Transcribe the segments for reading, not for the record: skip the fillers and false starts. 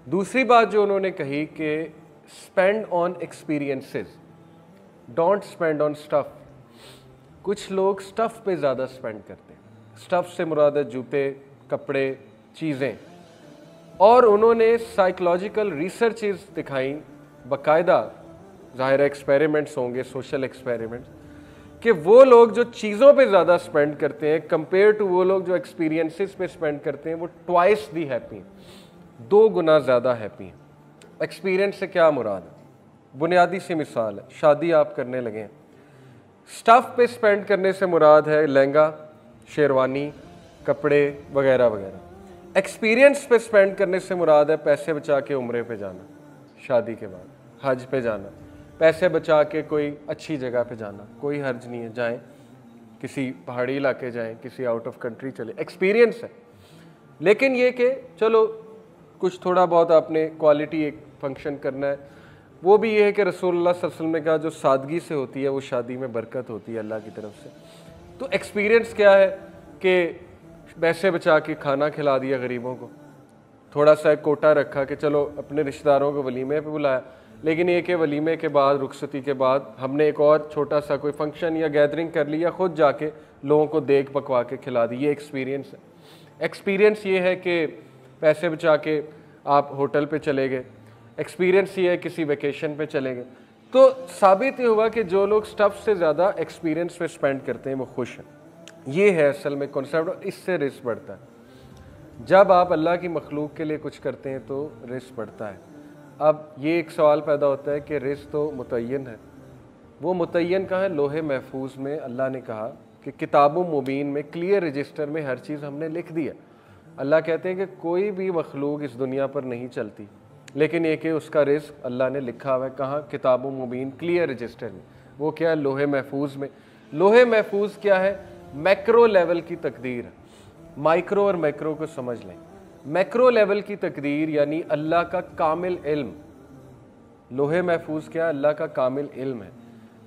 दूसरी बात जो उन्होंने कही कि spend on experiences, don't spend on stuff. कुछ लोग स्टफ़ पे ज़्यादा स्पेंड करते हैं। स्टफ़ से मुराद है जूते, कपड़े, चीज़ें। और उन्होंने साइकोलॉजिकल रिसर्चेस दिखाई, बाकायदा, ज़ाहिर एक्सपेरिमेंट्स होंगे, सोशल एक्सपेरिमेंट्स, कि वो लोग जो चीज़ों पे ज़्यादा स्पेंड करते हैं कंपेयर टू वो लोग जो एक्सपीरियंसेस पे स्पेंड करते हैं, वो ट्वाइस दी हैप्पी हैं, 2 गुना ज़्यादा हैप्पी हैं। एक्सपीरियंस से क्या मुराद है? बुनियादी सी मिसाल है, शादी आप करने लगे हैं, स्टफ़ पे स्पेंड करने से मुराद है लहंगा, शेरवानी, कपड़े वगैरह वगैरह। एक्सपीरियंस पे स्पेंड करने से मुराद है पैसे बचा के उम्रे पे जाना, शादी के बाद हज पे जाना, पैसे बचा के कोई अच्छी जगह पे जाना, कोई हर्ज नहीं है, जाएं किसी पहाड़ी इलाके जाएं, किसी आउट ऑफ कंट्री चले, एक्सपीरियंस है। लेकिन ये कि चलो कुछ थोड़ा बहुत आपने क्वालिटी एक फंक्शन करना है, वो भी ये है कि रसूलुल्लाह सल्लल्लाहु अलैहि वसल्लम ने कहा जो सादगी से होती है वो शादी में बरकत होती है अल्लाह की तरफ से। तो एक्सपीरियंस क्या है कि पैसे बचा के खाना खिला दिया गरीबों को, थोड़ा सा एक कोटा रखा कि चलो अपने रिश्तेदारों को वलीमे पे बुलाया, लेकिन ये कि वलीमे के बाद, रुखसती के बाद हमने एक और छोटा सा कोई फंक्शन या गैदरिंग कर लिया, खुद जाके लोगों को देख पकवा के खिला दी, ये एक्सपीरियंस है। एक्सपीरियंस ये है कि पैसे बचा के आप होटल पे चले गए, एक्सपीरियंस ये है किसी वेकेशन पे चले गए। तो साबित ये हुआ कि जो लोग स्टफ़ से ज़्यादा एक्सपीरियंस पे स्पेंड करते हैं वो खुश हैं। ये है असल में कॉन्सेप्ट, और इससे रिस्क बढ़ता है। जब आप अल्लाह की मखलूक के लिए कुछ करते हैं तो रिस्क बढ़ता है। अब ये एक सवाल पैदा होता है कि रिस्क तो मुतय्यन है, वो मुतय्यन कहाँ है? लोहे महफूज में अल्लाह ने कहा कि किताबों मुबीन में, क्लियर रजिस्टर में हर चीज़ हमने लिख दिया। अल्लाह कहते हैं कि कोई भी मखलूक इस दुनिया पर नहीं चलती, लेकिन ये कि उसका रिस्क अल्लाह ने लिखा हुआ है। कहाँ? किताबों मुबीन, क्लियर रजिस्टर में। वो क्या है? लोहे महफूज में। लोहे महफूज क्या है? मैक्रो लेवल की तकदीर है। माइक्रो और मैक्रो को समझ लें। मैक्रो लेवल की तकदीर यानी अल्लाह का कामिल इल्म। लोहे महफूज क्या है? अल्लाह का कामिल इल्म है।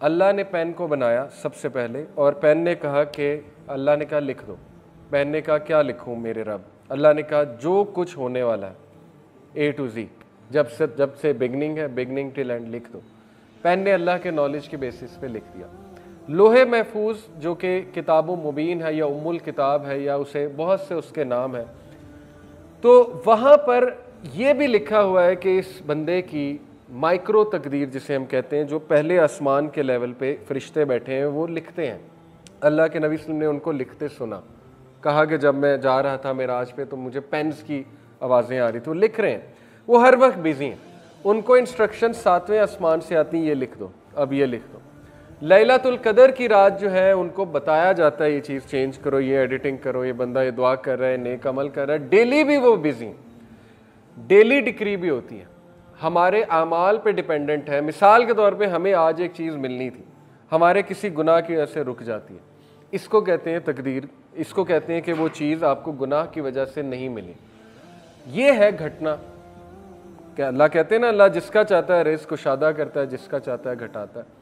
अल्लाह ने पेन को बनाया सबसे पहले, और पेन ने कहा कि अल्लाह ने कहा लिख दो। पेन ने कहा क्या लिखूं मेरे रब? अल्लाह ने कहा जो कुछ होने वाला है A to Z, जब से बिगनिंग है, बिगनिंग टिल एंड लिख दो। पेन ने अल्लाह के नॉलेज के बेसिस पे लिख दिया। लोहे महफूज जो कि किताबों मुबीन है या उम्मुल किताब है या उसे बहुत से उसके नाम है, तो वहाँ पर यह भी लिखा हुआ है कि इस बंदे की माइक्रो तकदीर जिसे हम कहते हैं, जो पहले आसमान के लेवल पे फरिश्ते बैठे हैं वो लिखते हैं। अल्लाह के नबी सल्लल्लाहु अलैहि वसल्लम ने उनको लिखते सुना, कहा कि जब मैं जा रहा था मेराज पे तो मुझे पेन्स की आवाज़ें आ रही थी। वो लिख रहे हैं, वो हर वक्त बिजी हैं, उनको इंस्ट्रक्शन 7वें आसमान से आती हैं, ये लिख दो, अब ये लिख दो। लैलतुल कदर की रात जो है उनको बताया जाता है ये चीज़ चेंज करो, ये एडिटिंग करो, ये बंदा ये दुआ कर रहा है, नेक अमल कर रहा है। डेली भी वो बिजी हैं, डेली डिक्री भी होती है, हमारे आमाल पे डिपेंडेंट है। मिसाल के तौर पे हमें आज एक चीज़ मिलनी थी, हमारे किसी गुनाह की वजह से रुक जाती है, इसको कहते हैं तकदीर। इसको कहते हैं कि वो चीज़ आपको गुनाह की वजह से नहीं मिली। ये है घटना। क्या अल्लाह कहते हैं ना, अल्लाह जिसका चाहता है रिज़्क़ कुशादा करता है, जिसका चाहता है घटाता है।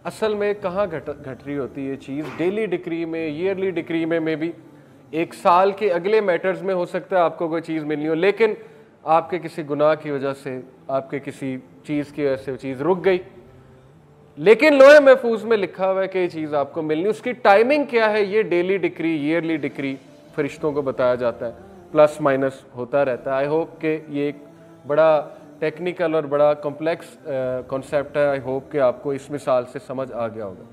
असल में कहाँ घट रही होती है ये चीज़? डेली डिक्री में, ईयरली डिक्री में भी, एक साल के अगले मैटर्स में हो सकता है आपको कोई चीज़ मिलनी हो, लेकिन आपके किसी गुनाह की वजह से, आपके किसी चीज़ की वजह से वो चीज़ रुक गई। लेकिन लोहे महफूज में लिखा हुआ है कि ये चीज़ आपको मिलनी। उसकी टाइमिंग क्या है? ये डेली डिक्री, ईयरली डिक्री फरिश्तों को बताया जाता है, प्लस माइनस होता रहता है। आई होप कि ये एक बड़ा टेक्निकल और बड़ा कॉम्प्लेक्स कॉन्सेप्ट है। आई होप कि आपको इस मिसाल से समझ आ गया होगा।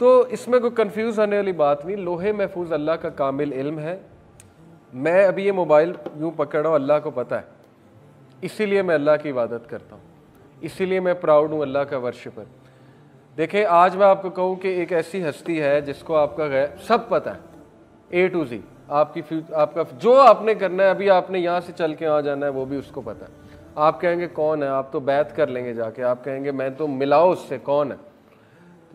तो इसमें कोई कंफ्यूज होने वाली बात नहीं। लोहे महफूज अल्लाह का कामिल इल्म है। मैं अभी ये मोबाइल यूँ पकड़ रहा हूँ, अल्लाह को पता है, इसीलिए मैं अल्लाह की इबादत करता हूँ, इसीलिए मैं प्राउड हूँ अल्लाह का वर्शिपर। देखें, आज मैं आपको कहूँ कि एक ऐसी हस्ती है जिसको आपका सब पता है, A to Z, आपका जो आपने करना है, अभी आपने यहाँ से चल के वहाँ जाना है, वो भी उसको पता है। आप कहेंगे कौन है? आप तो बैत कर लेंगे जाके, आप कहेंगे मैं तो मिलाओ उससे, कौन है?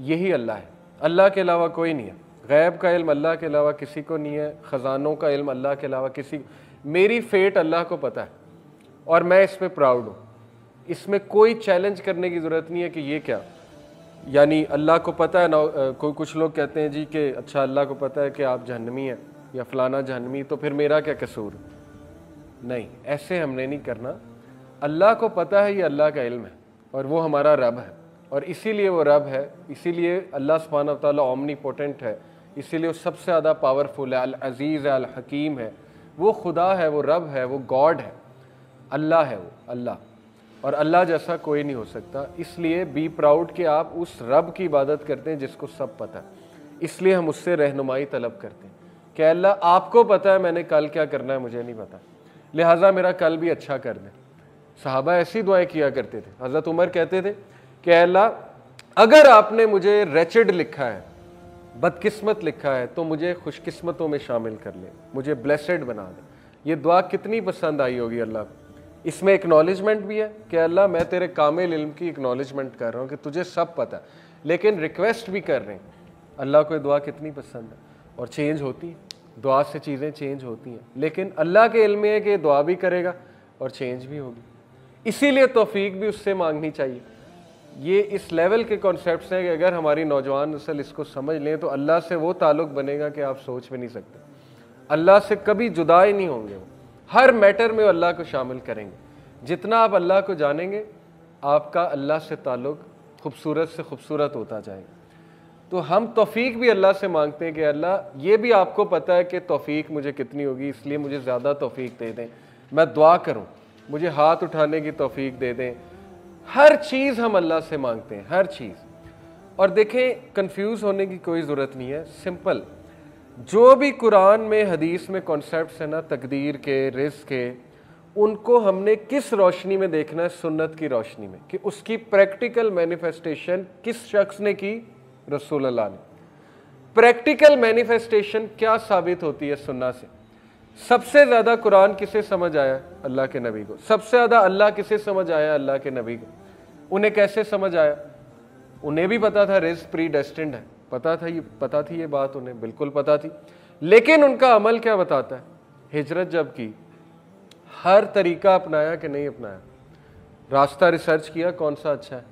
यही अल्लाह है, अल्लाह के अलावा कोई नहीं है। गैब का इल्म अल्लाह के अलावा किसी को नहीं है, ख़जानों का इल्म अल्लाह के अलावा किसी। मेरी फेट अल्लाह को पता है और मैं इस पर प्राउड हूँ। इसमें कोई चैलेंज करने की ज़रूरत नहीं है कि ये क्या, यानी अल्लाह को पता है ना। कुछ लोग कहते हैं जी कि अच्छा अल्लाह को पता है कि आप जहन्नमी हैं या फलाना जहन्नमी, तो फिर मेरा क्या कसूर? नहीं, ऐसे हमने नहीं करना। अल्लाह को पता है ये अल्लाह का इल्म है और वो हमारा रब है, और इसीलिए वो रब है, इसीलिए अल्लाह सुब्हानहू व तआला ओमनीपोटेंट है, इसीलिए वो सबसे ज़्यादा पावरफुल है, अल अज़ीज़ है, अल हकीम है, वो खुदा है, वो रब है, वो गॉड है, अल्लाह है वो अल्लाह, और अल्लाह जैसा कोई नहीं हो सकता। इसलिए बी प्राउड कि आप उस रब की इबादत करते हैं जिसको सब पता है। इसलिए हम उससे रहनुमाई तलब करते हैं कि अल्लाह आपको पता है मैंने कल क्या करना है, मुझे नहीं पता, लिहाजा मेरा कल भी अच्छा कर दें। सहाबा ऐसी दुआएं किया करते थे। हज़रत उमर कहते थे कि अल्लाह अगर आपने मुझे रेचेड लिखा है, बदकिस्मत लिखा है, तो मुझे खुशकिस्मतों में शामिल कर ले, मुझे ब्लेसेड बना दे। ये दुआ कितनी पसंद आई होगी अल्लाह को। इसमें एक्नॉलेजमेंट भी है कि अल्लाह मैं तेरे कामिल इल्म की एक्नॉलेजमेंट कर रहा हूँ कि तुझे सब पता है, लेकिन रिक्वेस्ट भी कर रहे हैं। अल्लाह को ये दुआ कितनी पसंद है, और चेंज होती है, दुआ से चीज़ें चेंज होती हैं, लेकिन अल्लाह के इल्म में है कि दुआ भी करेगा और चेंज भी होगी। इसीलिए तौफीक भी उससे मांगनी चाहिए। ये इस लेवल के कॉन्सेप्ट्स हैं कि अगर हमारी नौजवान नस्ल इसको समझ लें तो अल्लाह से वो ताल्लुक़ बनेगा कि आप सोच भी नहीं सकते। अल्लाह से कभी जुदा ही नहीं होंगे, वो हर मैटर में अल्लाह को शामिल करेंगे। जितना आप अल्लाह को जानेंगे, आपका अल्लाह से ताल्लुक़ खूबसूरत से खूबसूरत होता जाएगा। तो हम तौफीक भी अल्लाह से मांगते हैं कि अल्लाह ये भी आपको पता है कि तौफीक मुझे कितनी होगी, इसलिए मुझे ज़्यादा तौफीक दे दें, मैं दुआ करूं, मुझे हाथ उठाने की तौफीक दे दें। हर चीज़ हम अल्लाह से मांगते हैं, हर चीज़। और देखें, कंफ्यूज होने की कोई ज़रूरत नहीं है, सिंपल। जो भी कुरान में हदीस में कॉन्सेप्ट्स हैं ना, तकदीर के, रिज़्क़ के, उनको हमने किस रोशनी में देखना है? सुन्नत की रोशनी में, कि उसकी प्रैक्टिकल मैनिफेस्टेशन किस शख्स ने की? रसूल अल्लाह ने। प्रैक्टिकल मैनिफेस्टेशन क्या साबित होती है सुन्ना से? सबसे ज़्यादा कुरान किसे समझ आया? अल्लाह के नबी को। सबसे ज़्यादा अल्लाह किसे समझ आया? अल्लाह के नबी को। उन्हें कैसे समझ आया? उन्हें भी पता था रिज़्क़ प्री डेस्टिन्ड है, पता थी ये बात, उन्हें बिल्कुल पता थी, लेकिन उनका अमल क्या बताता है? हिजरत जब की, हर तरीका अपनाया कि नहीं अपनाया? रास्ता रिसर्च किया, कौन सा अच्छा है?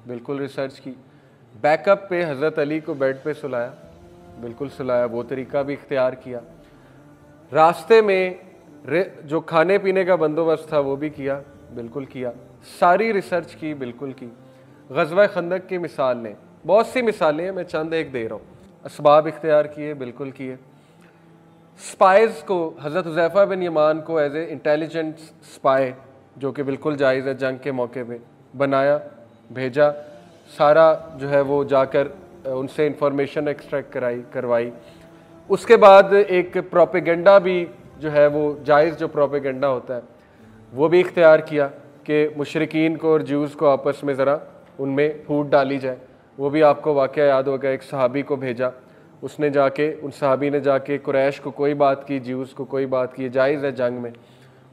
बिल्कुल रिसर्च की। बैकअप पे हज़रत अली को बेड पे सुलाया, बिल्कुल सुलाया, वो तरीका भी इख्तियार किया। रास्ते में जो खाने पीने का बंदोबस्त था वो भी किया, बिल्कुल किया। सारी रिसर्च की, बिल्कुल की। ग़ज़वा खंदक की मिसाल लें, बहुत सी मिसालें हैं, मैं चंद एक दे रहा हूँ। असबाब इख्तियार किए, बिल्कुल किए। स्पाइज़ को, हज़रत हुज़ैफ़ा बिन यमान को एज ए इंटेलिजेंट स्पाई, जो कि बिल्कुल जायज़ है, जंग के मौके पे बनाया, भेजा, सारा जो है वो जाकर उनसे इंफॉर्मेशन एक्सट्रैक्ट करवाई। उसके बाद एक प्रोपेगेंडा भी जो है वो जायज़, जो प्रोपेगेंडा होता है वो भी इख्तियार किया कि मुशरिकीन को और ज्यूज़ को आपस में ज़रा उनमें फूट डाली जाए। वो भी आपको वाक़या याद होगा, एक सहाबी को भेजा, उसने जाके, उन सहाबी ने जाके कुरैश को कोई बात की, ज्यूज़ को कोई बात की, जायज़ है जंग में,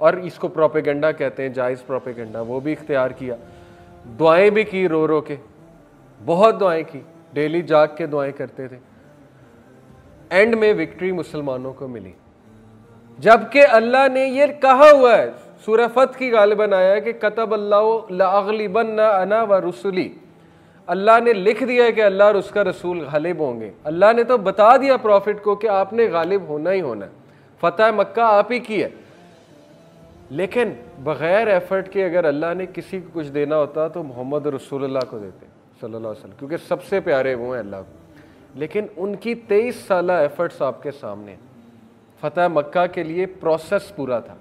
और इसको प्रोपेगेंडा कहते हैं, जायज़ प्रोपेगेंडा, वो भी इख्तियार किया। दुआएं भी की, रो रो के, बहुत दुआएं की, डेली जाग के दुआएं करते थे। एंड में विक्ट्री मुसलमानों को मिली, जबकि अल्लाह ने ये कहा हुआ है, सूरह फत की गालिबन आया है कि कतब अल्लाहु लअग़लिबन्ना अना व रुसुली, अल्लाह ने लिख दिया है कि अल्लाह और उसका रसूल गालिब होंगे। अल्लाह ने तो बता दिया प्रॉफिट को कि आपने गालिब होना ही होना है, फतह मक्का आप ही की है। लेकिन बग़ैर एफर्ट के अगर अल्लाह ने किसी को कुछ देना होता तो मोहम्मद रसूलुल्लाह को देते सल्लल्लाहु अलैहि वसल्लम, क्योंकि सबसे प्यारे वो हैं अल्लाह को। लेकिन उनकी 23 साला एफर्ट्स आपके सामने, फतह मक्का के लिए प्रोसेस पूरा था,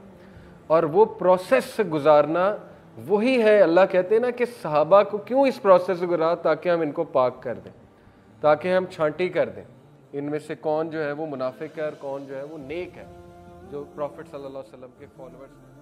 और वो प्रोसेस से गुजारना वही है। अल्लाह कहते हैं ना कि सहाबा को क्यों इस प्रोसेस से गुजारा, ताकि हम इनको पाक कर दें, ताकि हम छांटी कर दें इनमें से कौन जो है वो मुनाफिक है और कौन जो है वो नेक है, जो प्रॉफिट सल्लल्लाहु अलैहि वसल्लम के फॉलोअर्स।